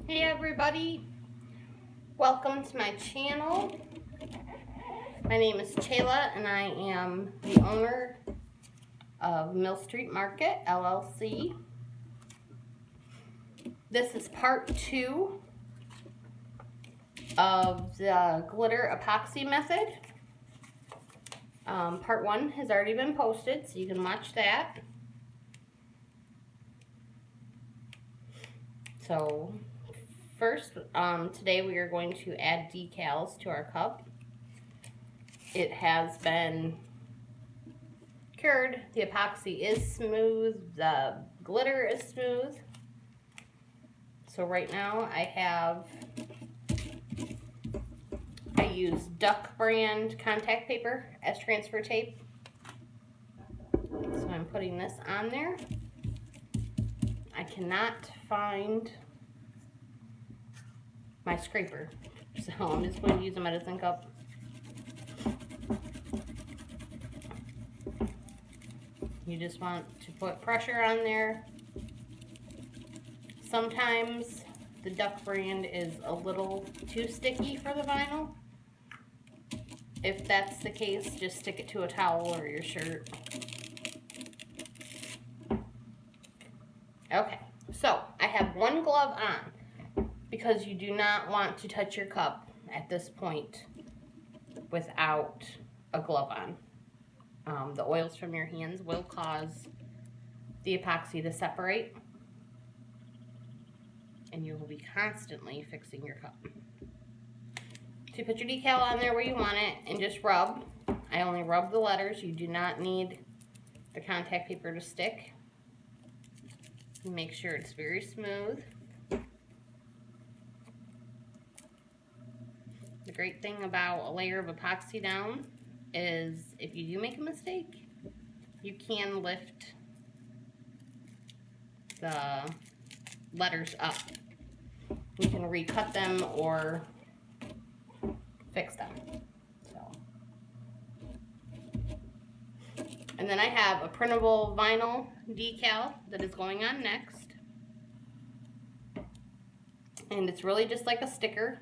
Hey everybody, welcome to my channel. My name is Chayla and I am the owner of Mill Street Market, LLC. This is part 2 of the glitter epoxy method. Part 1 has already been posted, so you can watch that. So first, today we are going to add decals to our cup. It has been cured. The epoxy is smooth. The glitter is smooth. So right now I use Duck brand contact paper as transfer tape. So I'm putting this on there. I cannot find my scraper, so I'm just going to use a medicine cup. You just want to put pressure on there. Sometimes the Duck brand is a little too sticky for the vinyl. If that's the case, just stick it to a towel or your shirt. Okay, so I have one glove on because you do not want to touch your cup at this point without a glove on. The oils from your hands will cause the epoxy to separate, and you will be constantly fixing your cup. So you put your decal on there where you want it and just rub. I only rub the letters. You do not need the contact paper to stick. Make sure it's very smooth. The great thing about a layer of epoxy down is if you do make a mistake, you can lift the letters up. You can recut them or fix them. And then I have a printable vinyl decal that is going on next. And it's really just like a sticker.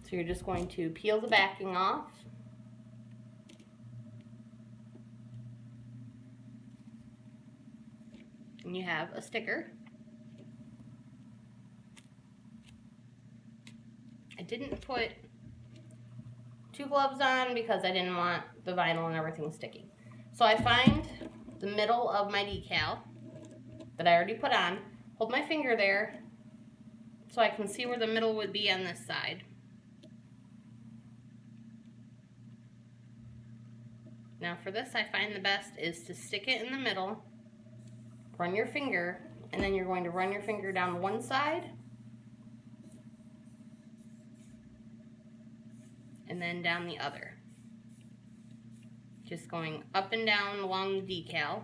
So you're just going to peel the backing off. And you have a sticker. I didn't put 2 gloves on because I didn't want the vinyl and everything sticky. So I find the middle of my decal that I already put on, hold my finger there so I can see where the middle would be on this side. Now for this, I find the best is to stick it in the middle, run your finger, and then you're going to run your finger down one side and then down the other. Just going up and down along the decal.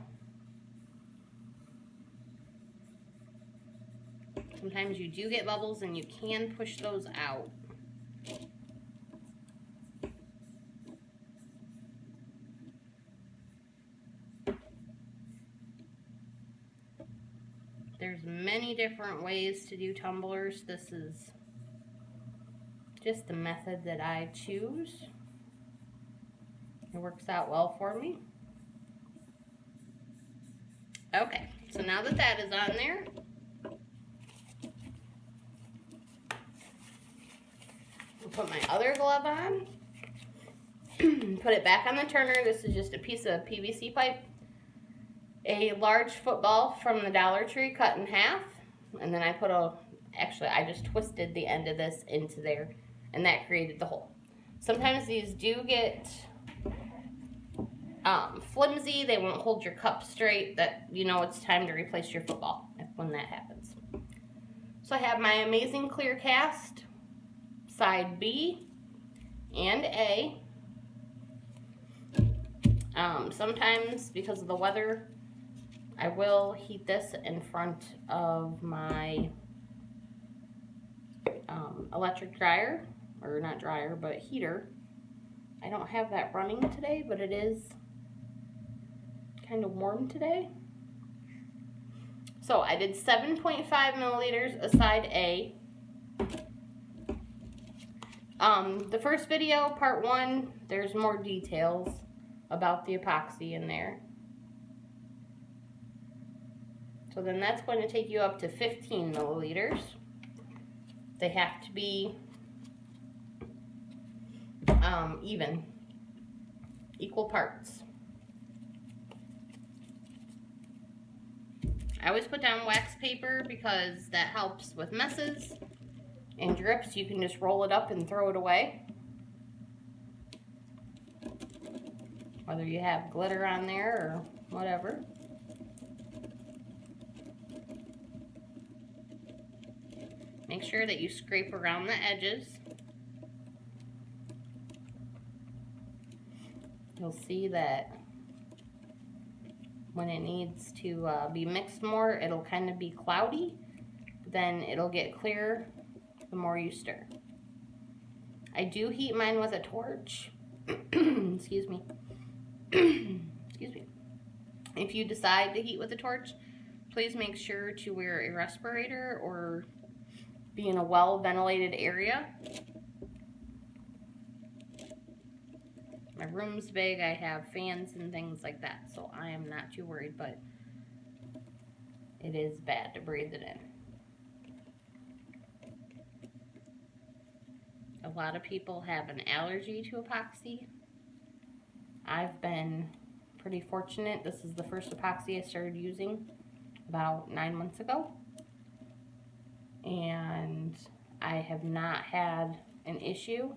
Sometimes you do get bubbles and you can push those out. There's many different ways to do tumblers. This is just the method that I choose. It works out well for me. Okay, so now that that is on there, I'll put my other glove on, put it back on the turner. This is just a piece of PVC pipe, a large football from the Dollar Tree cut in half, and then I put I just twisted the end of this into there, and that created the hole. Sometimes these do get flimsy. They won't hold your cup straight. That you know it's time to replace your football when that happens. So I have my amazing clear cast, side B and A. Sometimes because of the weather, I will heat this in front of my electric dryer, or not dryer, but heater. I don't have that running today, but it is kind of warm today. So I did 7.5 milliliters a side A. The first video, part 1, there's more details about the epoxy in there. So then that's going to take you up to 15 milliliters. They have to be even, equal parts. I always put down wax paper because that helps with messes and drips. You can just roll it up and throw it away. Whether you have glitter on there or whatever. Make sure that you scrape around the edges. You'll see that when it needs to be mixed more, it'll kind of be cloudy. Then it'll get clearer the more you stir. I do heat mine with a torch. Excuse me. Excuse me. If you decide to heat with a torch, please make sure to wear a respirator or be in a well-ventilated area. My room's big, I have fans and things like that, so I am not too worried, but it is bad to breathe it in. A lot of people have an allergy to epoxy. I've been pretty fortunate. This is the first epoxy I started using about 9 months ago. And I have not had an issue.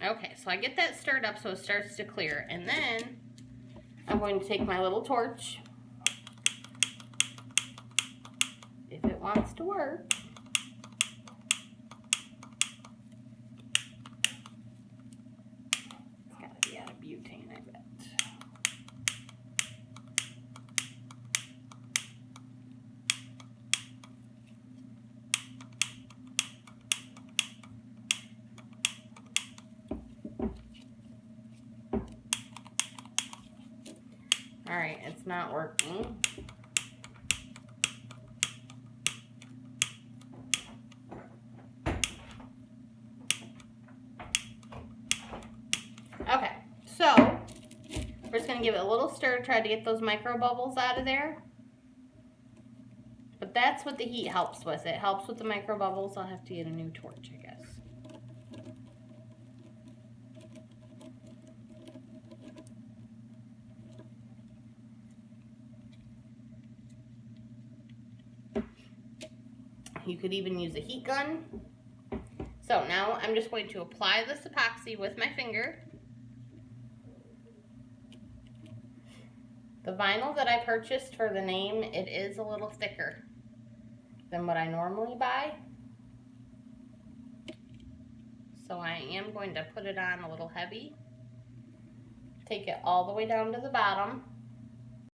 Okay, so I get that stirred up so it starts to clear, and then I'm going to take my little torch, if it wants to work. It's got to be out of butane, I bet. Alright, it's not working. Okay, so we're just going to give it a little stir to try to get those micro bubbles out of there. But that's what the heat helps with. It helps with the micro bubbles. I'll have to get a new torch, I guess. You could even use a heat gun. So now I'm just going to apply this epoxy with my finger. The vinyl that I purchased for the name, it is a little thicker than what I normally buy. So I am going to put it on a little heavy. Take it all the way down to the bottom.